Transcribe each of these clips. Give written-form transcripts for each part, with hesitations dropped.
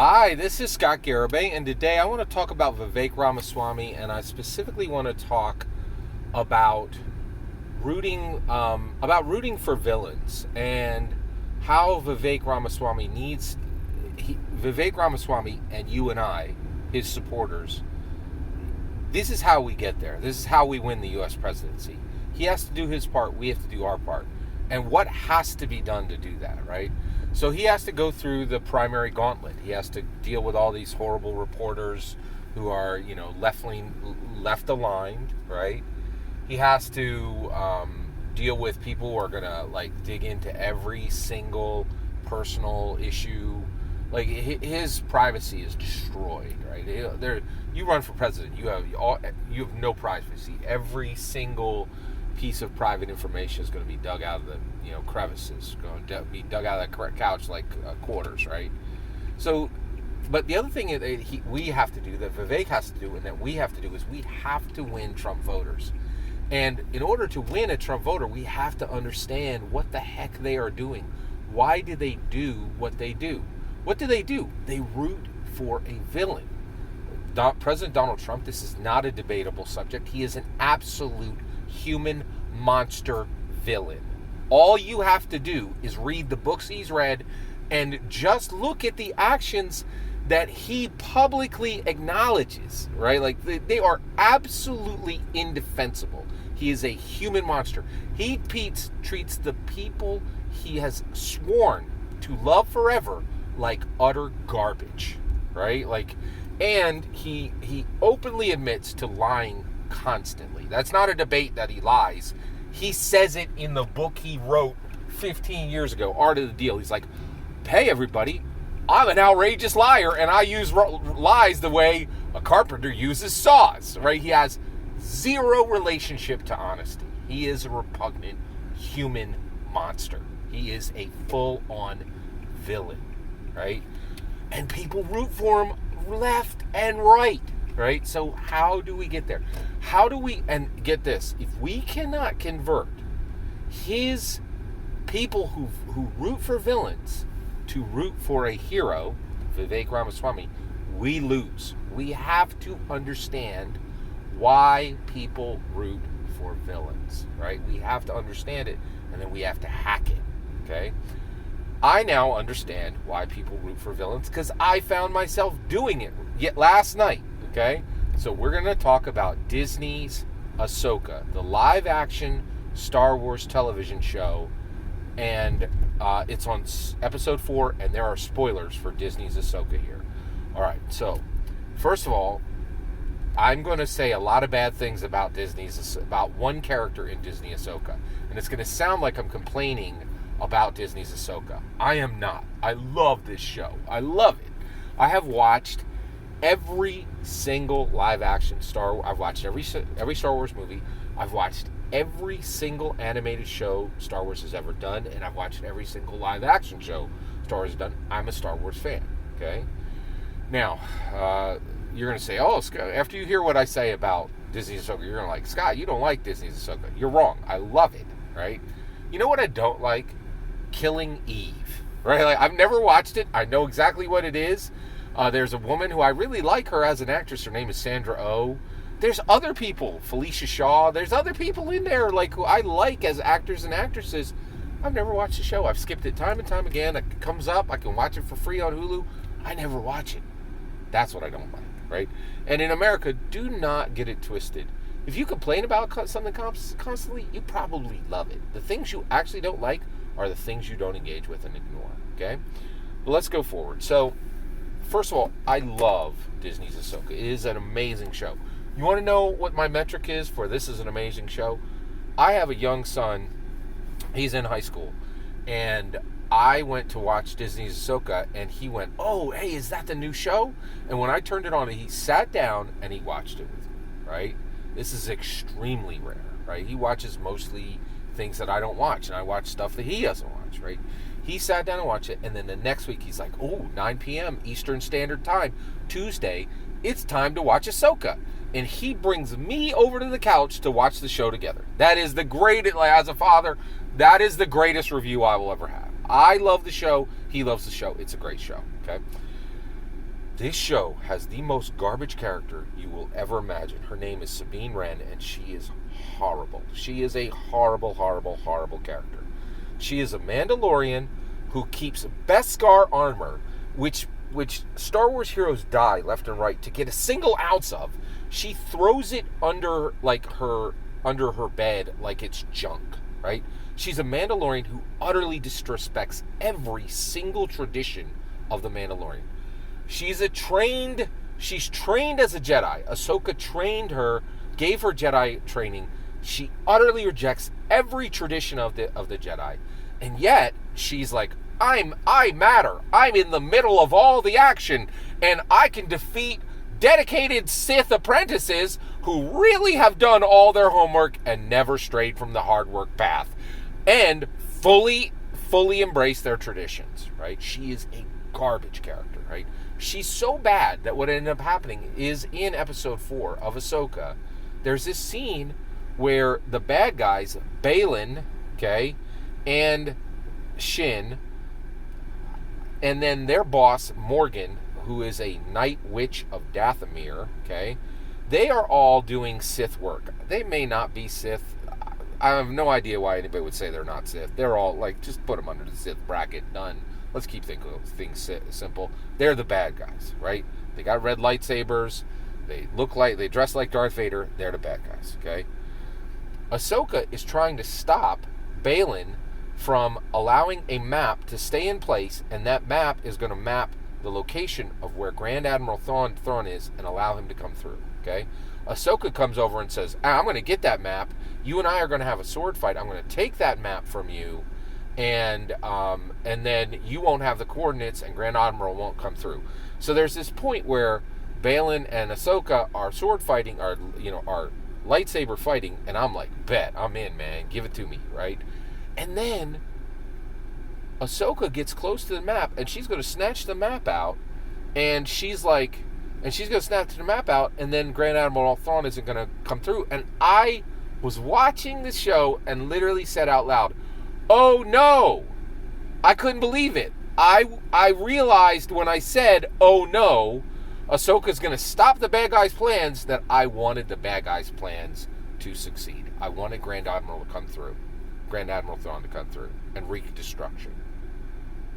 Hi, this is Scott Garibay, and today I want to talk about Vivek Ramaswamy, and I specifically want to talk about rooting for villains and how Vivek Ramaswamy Vivek Ramaswamy and you and I, his supporters. This is how we get there. This is how we win the U.S. presidency. He has to do his part. We have to do our part. And what has to be done to do that, right? So he has to go through the primary gauntlet. He has to deal with all these horrible reporters who are, left aligned, right? He has to deal with people who are gonna dig into every single personal issue. Like his privacy is destroyed, right? You run for president, you have no privacy. Every single piece of private information is going to be dug out of the crevices, going to be dug out of the couch like quarters, right? So, but the other thing that we have to do, that Vivek has to do, and that we have to do, is we have to win Trump voters. And in order to win a Trump voter, we have to understand what the heck they are doing. Why do they do what they do? What do? They root for a villain. President Donald Trump, this is not a debatable subject. He is an absolute human monster villain. All you have to do is read the books he's read and just look at the actions that he publicly acknowledges, right? Like they are absolutely indefensible. He is a human monster. He treats the people he has sworn to love forever like utter garbage, right? And he openly admits to lying constantly. That's not a debate that he lies. He says it in the book he wrote 15 years ago, Art of the Deal. He's like, hey, everybody, I'm an outrageous liar, and I use lies the way a carpenter uses saws, right? He has zero relationship to honesty. He is a repugnant human monster. He is a full-on villain, right? And people root for him left and right. Right? So how do we get there? And get this, if we cannot convert his people who root for villains to root for a hero, Vivek Ramaswamy, we lose. We have to understand why people root for villains, right? We have to understand it, and then we have to hack it, okay? I now understand why people root for villains because I found myself doing it yet last night. Okay, so we're going to talk about Disney's Ahsoka, the live-action Star Wars television show, and it's on episode 4, and there are spoilers for Disney's Ahsoka here. All right, so first of all, I'm going to say a lot of bad things about about one character in Disney Ahsoka, and it's going to sound like I'm complaining about Disney's Ahsoka. I am not. I love this show. I love it. I have watched every single live-action I've watched every Star Wars movie. I've watched every single animated show Star Wars has ever done, and I've watched every single live-action show Star Wars has done. I'm a Star Wars fan, okay? Now, you're going to say, oh, Scott, after you hear what I say about Disney's Ahsoka, you're going to like, Scott, you don't like Disney's Ahsoka. You're wrong. I love it, right? You know what I don't like? Killing Eve, right? I've never watched it. I know exactly what it is. There's a woman who I really like her as an actress. Her name is Sandra Oh. There's other people, Felicia Shaw. There's other people in there who I like as actors and actresses. I've never watched the show. I've skipped it time and time again. It comes up. I can watch it for free on Hulu. I never watch it. That's what I don't like, right? And in America, do not get it twisted. If you complain about something constantly, you probably love it. The things you actually don't like are the things you don't engage with and ignore, okay? Well, let's go forward. So, first of all, I love Disney's Ahsoka. It is an amazing show. You want to know what my metric is for this is an amazing show? I have a young son. He's in high school. And I went to watch Disney's Ahsoka, and he went, oh, hey, is that the new show? And when I turned it on, he sat down and he watched it with me, right? This is extremely rare, right? He watches mostly things that I don't watch, and I watch stuff that he doesn't watch, right? He sat down and watched it, and then the next week he's like, oh, 9 p.m. Eastern Standard Time, Tuesday, it's time to watch Ahsoka. And he brings me over to the couch to watch the show together. That is the greatest, as a father, that is the greatest review I will ever have. I love the show. He loves the show. It's a great show, okay? This show has the most garbage character you will ever imagine. Her name is Sabine Wren, and she is horrible. She is a horrible, horrible, horrible character. She is a Mandalorian who keeps Beskar armor, which Star Wars heroes die left and right to get a single ounce of. She throws it under her bed like it's junk, right? She's a Mandalorian who utterly disrespects every single tradition of the Mandalorian. She's trained as a Jedi. Ahsoka trained her, gave her Jedi training. She utterly rejects every tradition of the Jedi. And yet, she's like, I matter. I'm in the middle of all the action, and I can defeat dedicated Sith apprentices who really have done all their homework and never strayed from the hard work path, and fully embrace their traditions, right? She is a garbage character, right? She's so bad that what ended up happening is in episode 4 of Ahsoka, there's this scene where the bad guys, Baylan, okay, and Shin, and then their boss, Morgan, who is a Night Witch of Dathomir, okay, they are all doing Sith work. They may not be Sith. I have no idea why anybody would say they're not Sith. They're all, like, just put them under the Sith bracket, done. Let's keep things simple. They're the bad guys, right? They got red lightsabers. They dress like Darth Vader. They're the bad guys, okay? Ahsoka is trying to stop Baylan from allowing a map to stay in place, and that map is going to map the location of where Grand Admiral Thrawn is and allow him to come through, okay? Ahsoka comes over and says, I'm going to get that map. You and I are going to have a sword fight. I'm going to take that map from you, and then you won't have the coordinates, and Grand Admiral won't come through. So there's this point where Baylan and Ahsoka are sword fighting, are lightsaber fighting, and I'm like, bet, I'm in, man. Give it to me, right? And then Ahsoka gets close to the map, and she's going to snatch the map out, and she's going to snatch the map out, and then Grand Admiral Thrawn isn't going to come through. And I was watching the show and literally said out loud, oh no! I couldn't believe it. I realized when I said, oh no, Ahsoka's going to stop the bad guys' plans, that I wanted the bad guys' plans to succeed. I wanted Grand Admiral to come through. Grand Admiral Thrawn to come through and wreak destruction.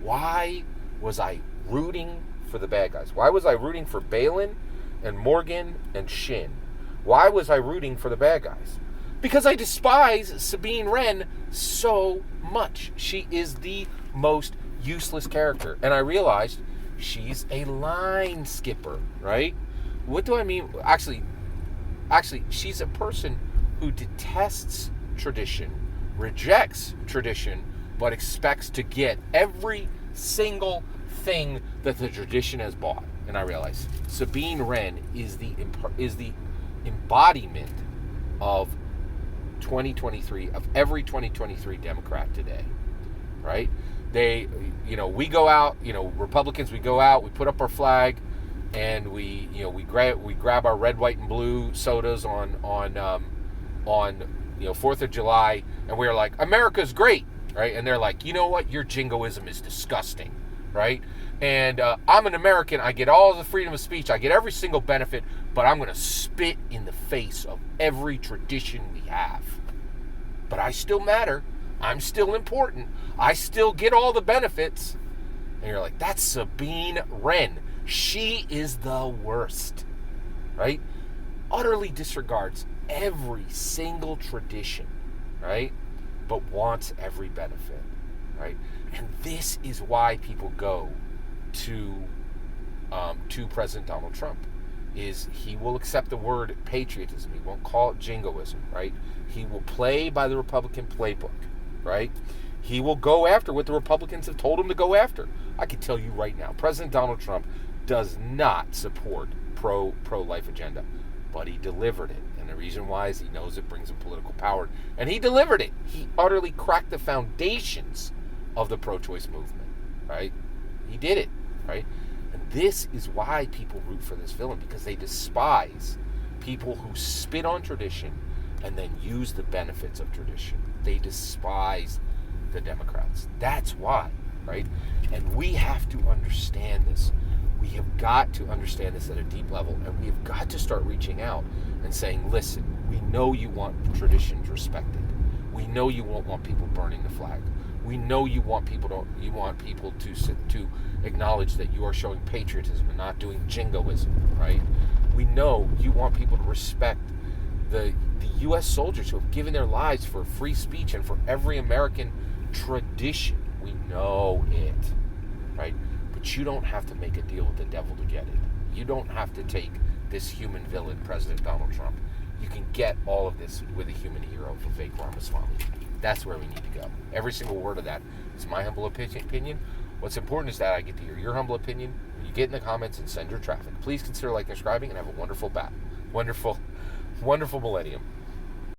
Why was I rooting for the bad guys? Why was I rooting for Baylan and Morgan and Shin? Why was I rooting for the bad guys? Because I despise Sabine Wren so much. She is the most useless character. And I realized she's a line skipper, right? What do I mean? Actually, she's a person who detests tradition, rejects tradition, but expects to get every single thing that the tradition has bought. And I realized Sabine Wren is the embodiment of 2023, of every 2023 Democrat today, right? We go out, Republicans, we go out, we put up our flag, and we grab our red, white, and blue sodas on 4th of July, and we're like, America's great, right? And they're like, you know what? Your jingoism is disgusting, right? And I'm an American. I get all the freedom of speech. I get every single benefit, but I'm going to spit in the face of every tradition we have. But I still matter. I'm still important. I still get all the benefits. And you're like, that's Sabine Wren. She is the worst, right? Utterly disregards every single tradition, right? But wants every benefit, right? And this is why people go to President Donald Trump. Is he will accept the word patriotism. He won't call it jingoism, right? He will play by the Republican playbook, right? He will go after what the Republicans have told him to go after. I can tell you right now, President Donald Trump does not support pro-life agenda, but he delivered it. And the reason why is he knows it brings him political power. And he delivered it. He utterly cracked the foundations of the pro-choice movement, right? He did it, right? And this is why people root for this villain, because they despise people who spit on tradition and then use the benefits of tradition. They despise the Democrats. That's why, right? And we have to understand this. We have got to understand this at a deep level, and we have got to start reaching out and saying, listen, we know you want traditions respected. We know you won't want people burning the flag. We know you want people to acknowledge that you are showing patriotism and not doing jingoism, right? We know you want people to respect the U.S. soldiers who have given their lives for free speech and for every American tradition. We know it, right? But you don't have to make a deal with the devil to get it. You don't have to take this human villain, President Donald Trump. You can get all of this with a human hero, Vivek Ramaswamy. That's where we need to go. Every single word of that is my humble opinion. What's important is that I get to hear your humble opinion. You get in the comments and send your traffic. Please consider liking and subscribing, and have a wonderful millennium.